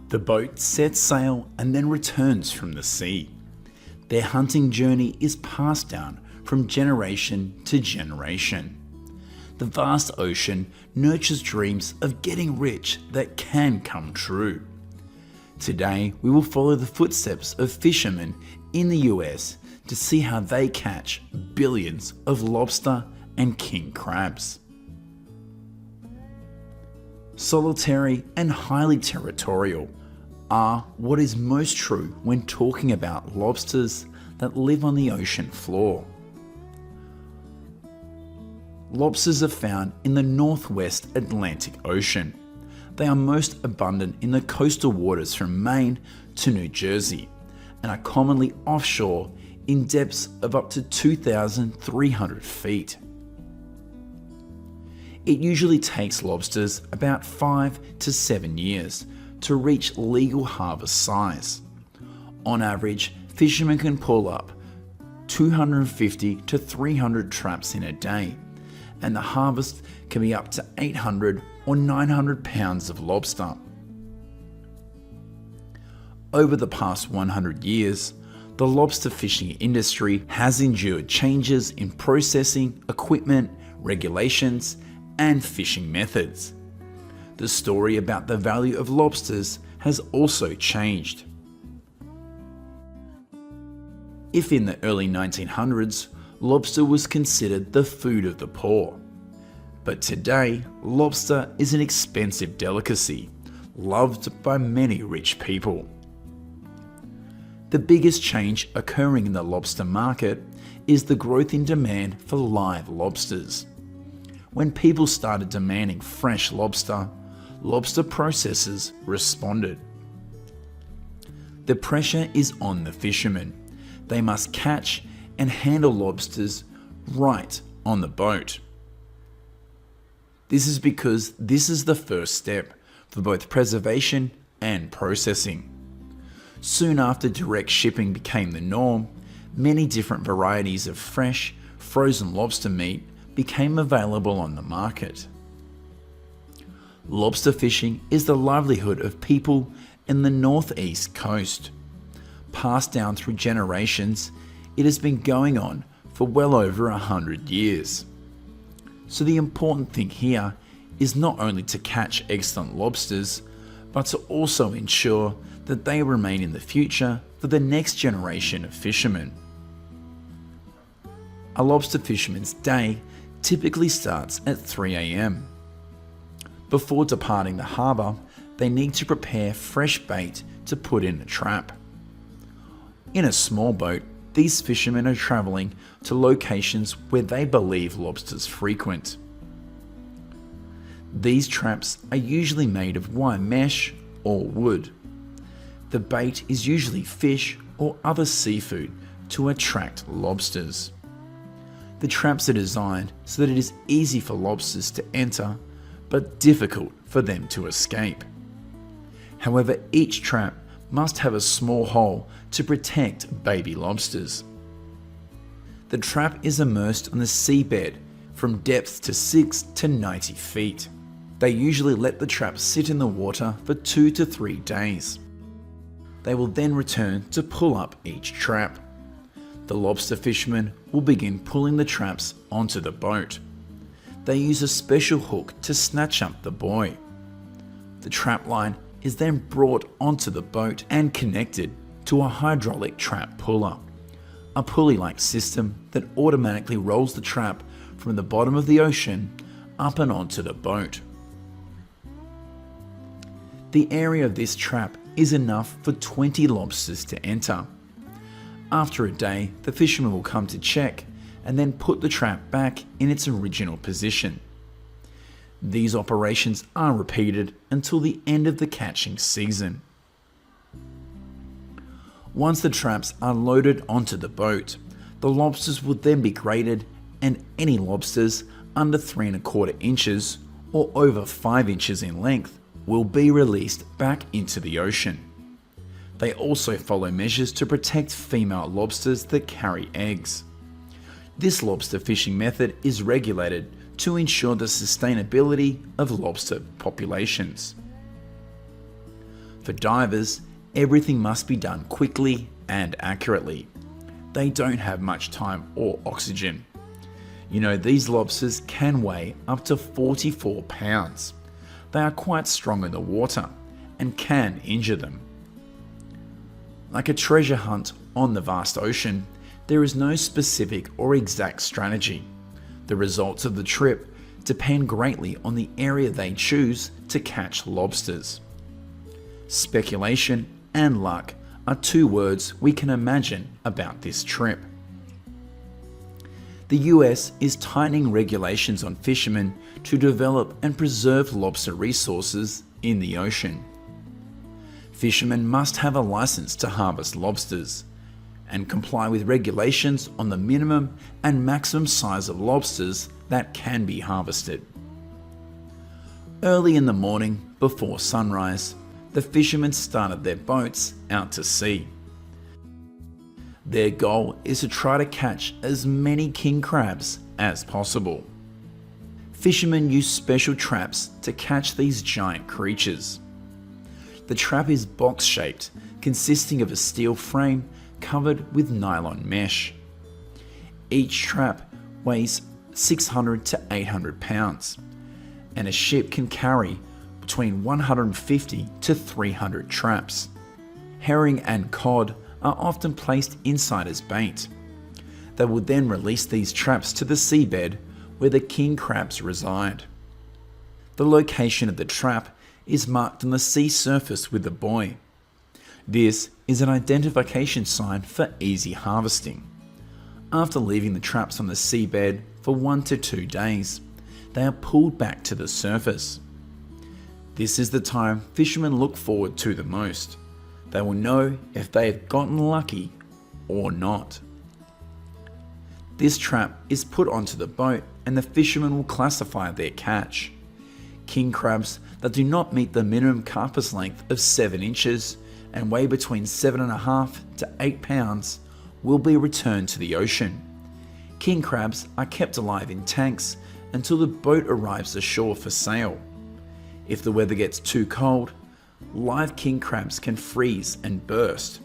The boat sets sail and then returns from the sea. Their hunting journey is passed down from generation to generation. The vast ocean nurtures dreams of getting rich that can come true. Today, we will follow the footsteps of fishermen in the US to see how they catch billions of lobster and king crabs. Solitary and highly territorial are what is most true when talking about lobsters that live on the ocean floor. Lobsters are found in the northwest Atlantic Ocean. They are most abundant in the coastal waters from Maine to New Jersey and are commonly offshore in depths of up to 2,300 feet. It usually takes lobsters about 5 to 7 years to reach legal harvest size. On average, fishermen can pull up 250 to 300 traps in a day, and the harvest can be up to 800 or 900 pounds of lobster. Over the past 100 years, the lobster fishing industry has endured changes in processing, equipment, regulations, and fishing methods. The story about the value of lobsters has also changed. If in the early 1900s, lobster was considered the food of the poor, but today, lobster is an expensive delicacy, loved by many rich people. The biggest change occurring in the lobster market is the growth in demand for live lobsters. When people started demanding fresh lobster, lobster processors responded. The pressure is on the fishermen. They must catch and handle lobsters right on the boat. This is because this is the first step for both preservation and processing. Soon after direct shipping became the norm, many different varieties of fresh, frozen lobster meat became available on the market. Lobster fishing is the livelihood of people in the northeast coast. Passed down through generations, it has been going on for well over 100 years. So the important thing here is not only to catch excellent lobsters, but to also ensure that they remain in the future for the next generation of fishermen. A lobster fisherman's day typically starts at 3 a.m. Before departing the harbour, they need to prepare fresh bait to put in a trap. In a small boat, these fishermen are travelling to locations where they believe lobsters frequent. These traps are usually made of wire mesh or wood. The bait is usually fish or other seafood to attract lobsters. The traps are designed so that it is easy for lobsters to enter, but difficult for them to escape. However, each trap must have a small hole to protect baby lobsters. The trap is immersed on the seabed from depths to 6 to 90 feet. They usually let the trap sit in the water for 2 to 3 days. They will then return to pull up each trap. The lobster fishermen will begin pulling the traps onto the boat. They use a special hook to snatch up the buoy. The trap line is then brought onto the boat and connected to a hydraulic trap puller, a pulley-like system that automatically rolls the trap from the bottom of the ocean up and onto the boat. The area of this trap is enough for 20 lobsters to enter. After a day, the fisherman will come to check and then put the trap back in its original position. These operations are repeated until the end of the catching season. Once the traps are loaded onto the boat, the lobsters will then be graded, and any lobsters under 3¼ inches or over 5 inches in length will be released back into the ocean. They also follow measures to protect female lobsters that carry eggs. This lobster fishing method is regulated to ensure the sustainability of lobster populations. For divers, everything must be done quickly and accurately. They don't have much time or oxygen. You know, these lobsters can weigh up to 44 pounds. They are quite strong in the water and can injure them. Like a treasure hunt on the vast ocean, there is no specific or exact strategy. The results of the trip depend greatly on the area they choose to catch lobsters. Speculation and luck are two words we can imagine about this trip. The US is tightening regulations on fishermen to develop and preserve lobster resources in the ocean. Fishermen must have a license to harvest lobsters and comply with regulations on the minimum and maximum size of lobsters that can be harvested. Early in the morning, before sunrise, the fishermen started their boats out to sea. Their goal is to try to catch as many king crabs as possible. Fishermen use special traps to catch these giant creatures. The trap is box-shaped, consisting of a steel frame covered with nylon mesh. Each trap weighs 600 to 800 pounds, and a ship can carry between 150 to 300 traps. Herring and cod are often placed inside as bait. They will then release these traps to the seabed where the king crabs reside. The location of the trap is marked on the sea surface with a buoy. This is an identification sign for easy harvesting. After leaving the traps on the seabed for 1 to 2 days, they are pulled back to the surface. This is the time fishermen look forward to the most. They will know if they have gotten lucky or not. This trap is put onto the boat and the fishermen will classify their catch. King crabs that do not meet the minimum carcass length of 7 inches and weigh between 7.5 to 8 pounds will be returned to the ocean. King crabs are kept alive in tanks until the boat arrives ashore for sale. If the weather gets too cold, live king crabs can freeze and burst.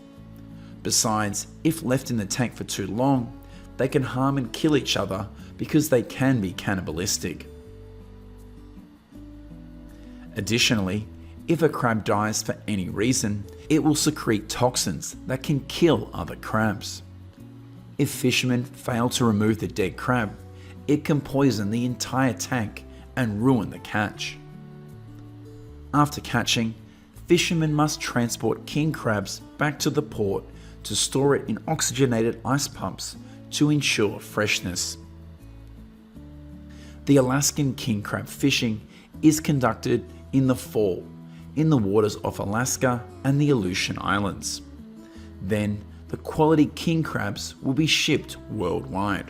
Besides, if left in the tank for too long, they can harm and kill each other because they can be cannibalistic. Additionally, if a crab dies for any reason, it will secrete toxins that can kill other crabs. If fishermen fail to remove the dead crab, it can poison the entire tank and ruin the catch. After catching, fishermen must transport king crabs back to the port to store it in oxygenated ice pumps to ensure freshness. The Alaskan king crab fishing is conducted in the fall in the waters of Alaska and the Aleutian Islands. Then the quality king crabs will be shipped worldwide.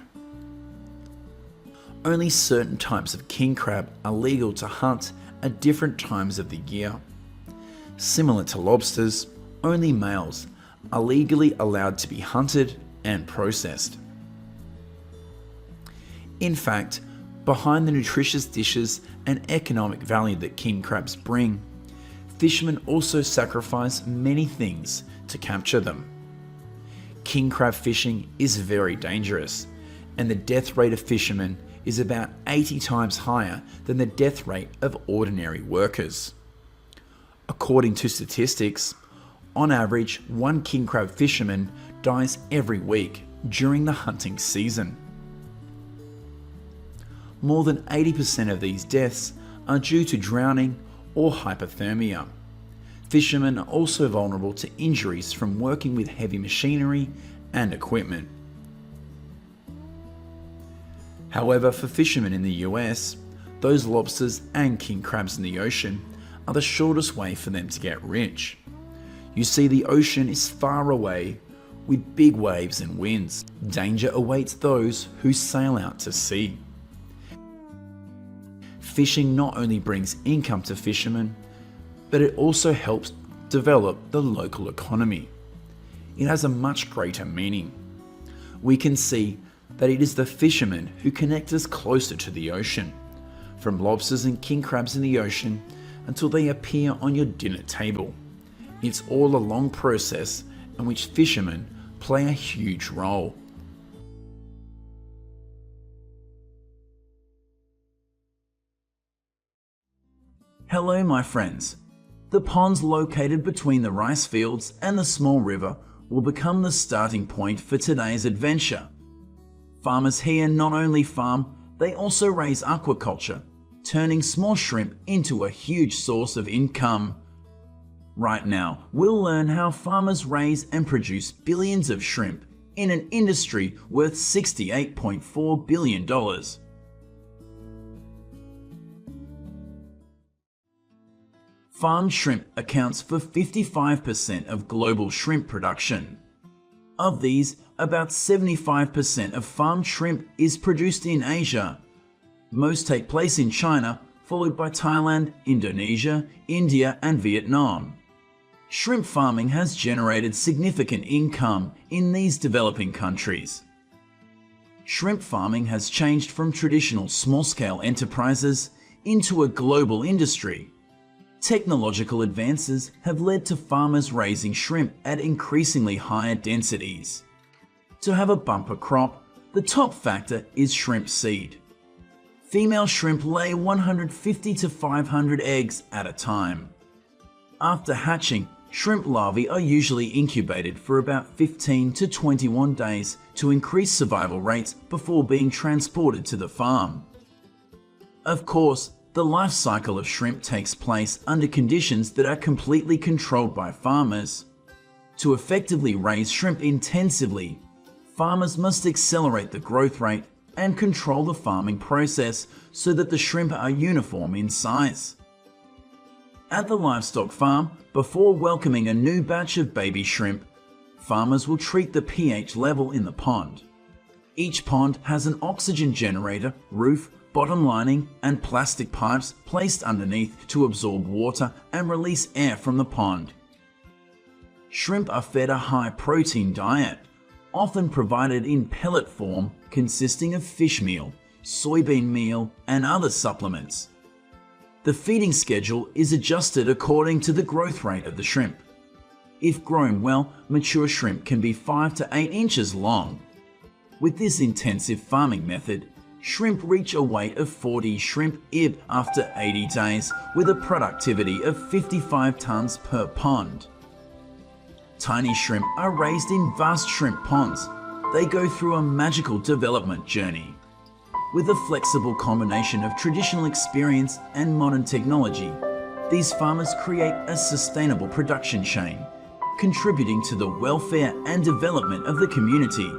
Only certain types of king crab are legal to hunt at different times of the year. Similar to lobsters, only males are legally allowed to be hunted and processed. In fact, behind the nutritious dishes and economic value that king crabs bring, fishermen also sacrifice many things to capture them. King crab fishing is very dangerous, and the death rate of fishermen is about 80 times higher than the death rate of ordinary workers. According to statistics, on average, one king crab fisherman dies every week during the hunting season. More than 80% of these deaths are due to drowning or hypothermia. Fishermen are also vulnerable to injuries from working with heavy machinery and equipment. However, for fishermen in the US, those lobsters and king crabs in the ocean are the shortest way for them to get rich. You see, the ocean is far away with big waves and winds. Danger awaits those who sail out to sea. Fishing not only brings income to fishermen, but it also helps develop the local economy. It has a much greater meaning. We can see that it is the fishermen who connect us closer to the ocean, from lobsters and king crabs in the ocean until they appear on your dinner table. It's all a long process in which fishermen play a huge role. Hello my friends. The ponds located between the rice fields and the small river will become the starting point for today's adventure. Farmers here not only farm, they also raise aquaculture, turning small shrimp into a huge source of income. Right now, we'll learn how farmers raise and produce billions of shrimp in an industry worth $68.4 billion. Farmed shrimp accounts for 55% of global shrimp production. Of these, about 75% of farmed shrimp is produced in Asia. Most take place in China, followed by Thailand, Indonesia, India, and Vietnam. Shrimp farming has generated significant income in these developing countries. Shrimp farming has changed from traditional small-scale enterprises into a global industry. Technological advances have led to farmers raising shrimp at increasingly higher densities. To have a bumper crop, the top factor is shrimp seed. Female shrimp lay 150 to 500 eggs at a time. After hatching, shrimp larvae are usually incubated for about 15 to 21 days to increase survival rates before being transported to the farm. Of course, the life cycle of shrimp takes place under conditions that are completely controlled by farmers. To effectively raise shrimp intensively, farmers must accelerate the growth rate and control the farming process so that the shrimp are uniform in size. At the livestock farm, before welcoming a new batch of baby shrimp, farmers will treat the pH level in the pond. Each pond has an oxygen generator, roof, bottom lining, and plastic pipes placed underneath to absorb water and release air from the pond. Shrimp are fed a high-protein diet, often provided in pellet form consisting of fish meal, soybean meal, and other supplements. The feeding schedule is adjusted according to the growth rate of the shrimp. If grown well, mature shrimp can be 5 to 8 inches long. With this intensive farming method, shrimp reach a weight of 40 shrimp ib after 80 days with a productivity of 55 tons per pond. Tiny shrimp are raised in vast shrimp ponds. They go through a magical development journey. With a flexible combination of traditional experience and modern technology, these farmers create a sustainable production chain, contributing to the welfare and development of the community.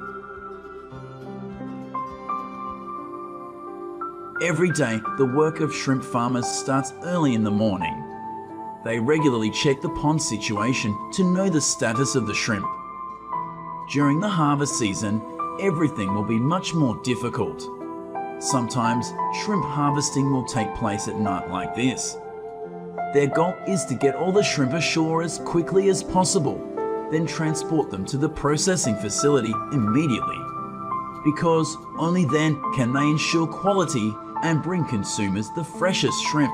Every day, the work of shrimp farmers starts early in the morning. They regularly check the pond situation to know the status of the shrimp. During the harvest season, everything will be much more difficult. Sometimes, shrimp harvesting will take place at night like this. Their goal is to get all the shrimp ashore as quickly as possible, then transport them to the processing facility immediately. Because only then can they ensure quality and bring consumers the freshest shrimp.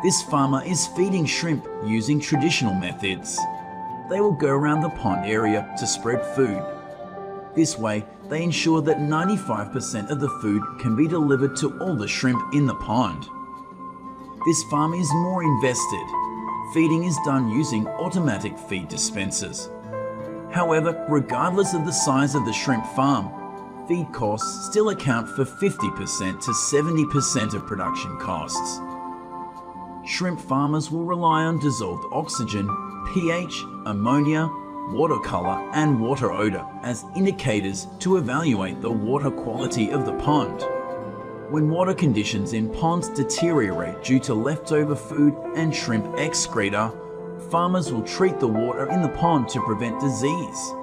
This farmer is feeding shrimp using traditional methods. They will go around the pond area to spread food. This way, they ensure that 95% of the food can be delivered to all the shrimp in the pond. This farm is more invested. Feeding is done using automatic feed dispensers. However, regardless of the size of the shrimp farm, feed costs still account for 50% to 70% of production costs. Shrimp farmers will rely on dissolved oxygen, pH, ammonia, water color, and water odor as indicators to evaluate the water quality of the pond. When water conditions in ponds deteriorate due to leftover food and shrimp excreta, farmers will treat the water in the pond to prevent disease.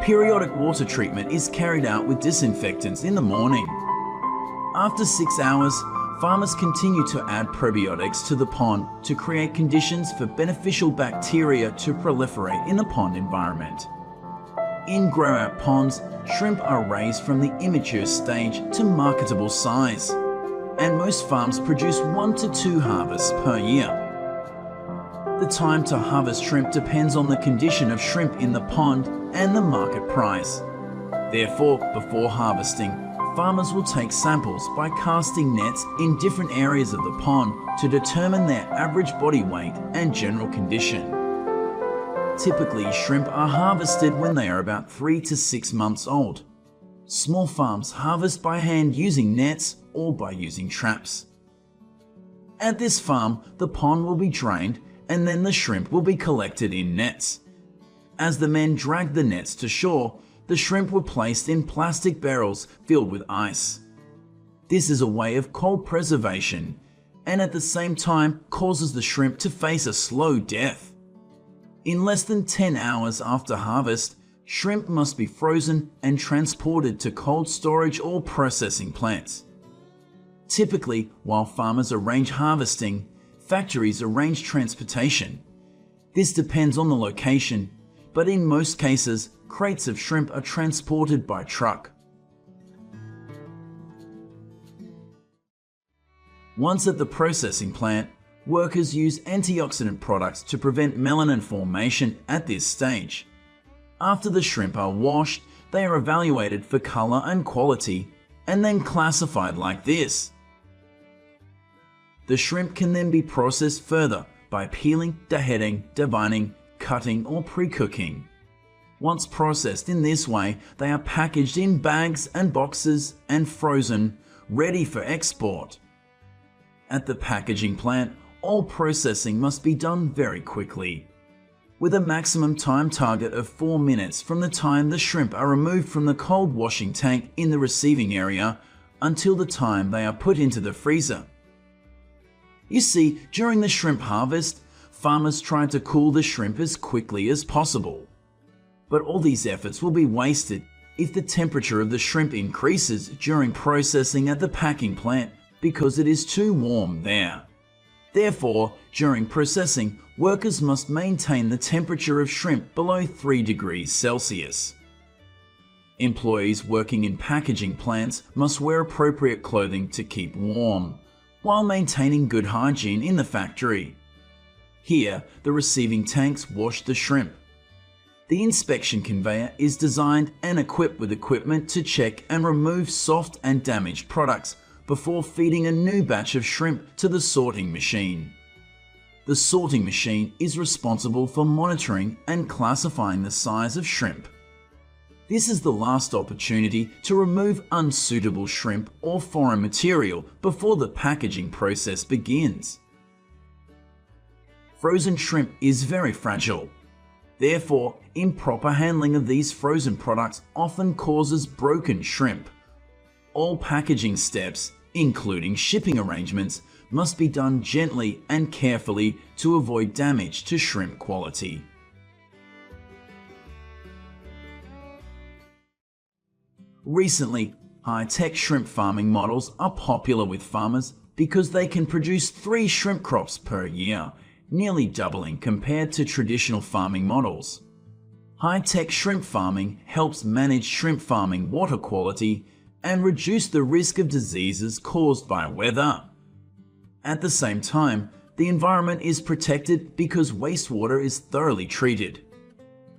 Periodic water treatment is carried out with disinfectants in the morning. After 6 hours, farmers continue to add probiotics to the pond to create conditions for beneficial bacteria to proliferate in the pond environment. In grow-out ponds, shrimp are raised from the immature stage to marketable size, and most farms produce 1 to 2 harvests per year. The time to harvest shrimp depends on the condition of shrimp in the pond and the market price. Therefore, before harvesting, farmers will take samples by casting nets in different areas of the pond to determine their average body weight and general condition. Typically, shrimp are harvested when they are about 3 to 6 months old. Small farms harvest by hand using nets or by using traps. At this farm, the pond will be drained and then the shrimp will be collected in nets. As the men dragged the nets to shore, the shrimp were placed in plastic barrels filled with ice. This is a way of cold preservation and at the same time causes the shrimp to face a slow death. In less than 10 hours after harvest, shrimp must be frozen and transported to cold storage or processing plants. Typically, while farmers arrange harvesting, factories arrange transportation. This depends on the location, but in most cases, crates of shrimp are transported by truck. Once at the processing plant, workers use antioxidant products to prevent melanin formation at this stage. After the shrimp are washed, they are evaluated for color and quality, and then classified like this. The shrimp can then be processed further by peeling, deheading, devining, cutting, or pre-cooking. Once processed in this way, they are packaged in bags and boxes and frozen, ready for export. At the packaging plant, all processing must be done very quickly, with a maximum time target of 4 minutes from the time the shrimp are removed from the cold washing tank in the receiving area until the time they are put into the freezer. You see, during the shrimp harvest, farmers try to cool the shrimp as quickly as possible. But all these efforts will be wasted if the temperature of the shrimp increases during processing at the packing plant because it is too warm there. Therefore, during processing, workers must maintain the temperature of shrimp below 3 degrees Celsius. Employees working in packaging plants must wear appropriate clothing to keep warm, while maintaining good hygiene in the factory. Here, the receiving tanks wash the shrimp. The inspection conveyor is designed and equipped with equipment to check and remove soft and damaged products before feeding a new batch of shrimp to the sorting machine. The sorting machine is responsible for monitoring and classifying the size of shrimp. This is the last opportunity to remove unsuitable shrimp or foreign material before the packaging process begins. Frozen shrimp is very fragile. Therefore, improper handling of these frozen products often causes broken shrimp. All packaging steps, including shipping arrangements, must be done gently and carefully to avoid damage to shrimp quality. Recently, high-tech shrimp farming models are popular with farmers because they can produce 3 shrimp crops per year, nearly doubling compared to traditional farming models. High-tech shrimp farming helps manage shrimp farming water quality and reduce the risk of diseases caused by weather. At the same time, the environment is protected because wastewater is thoroughly treated.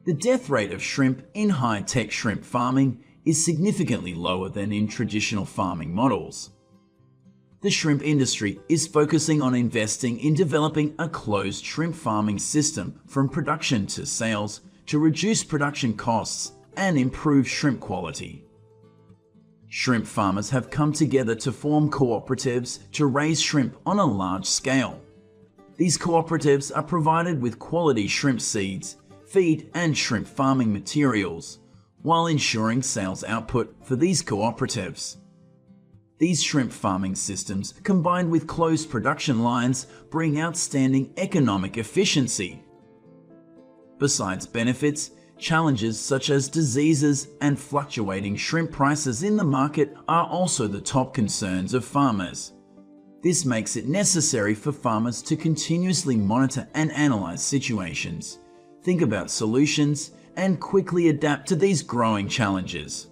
The death rate of shrimp in high-tech shrimp farming is significantly lower than in traditional farming models. The shrimp industry is focusing on investing in developing a closed shrimp farming system from production to sales to reduce production costs and improve shrimp quality. Shrimp farmers have come together to form cooperatives to raise shrimp on a large scale. These cooperatives are provided with quality shrimp seeds, feed and shrimp farming materials, while ensuring sales output for these cooperatives. These shrimp farming systems, combined with closed production lines, bring outstanding economic efficiency. Besides benefits, challenges such as diseases and fluctuating shrimp prices in the market are also the top concerns of farmers. This makes it necessary for farmers to continuously monitor and analyze situations, think about solutions, and quickly adapt to these growing challenges.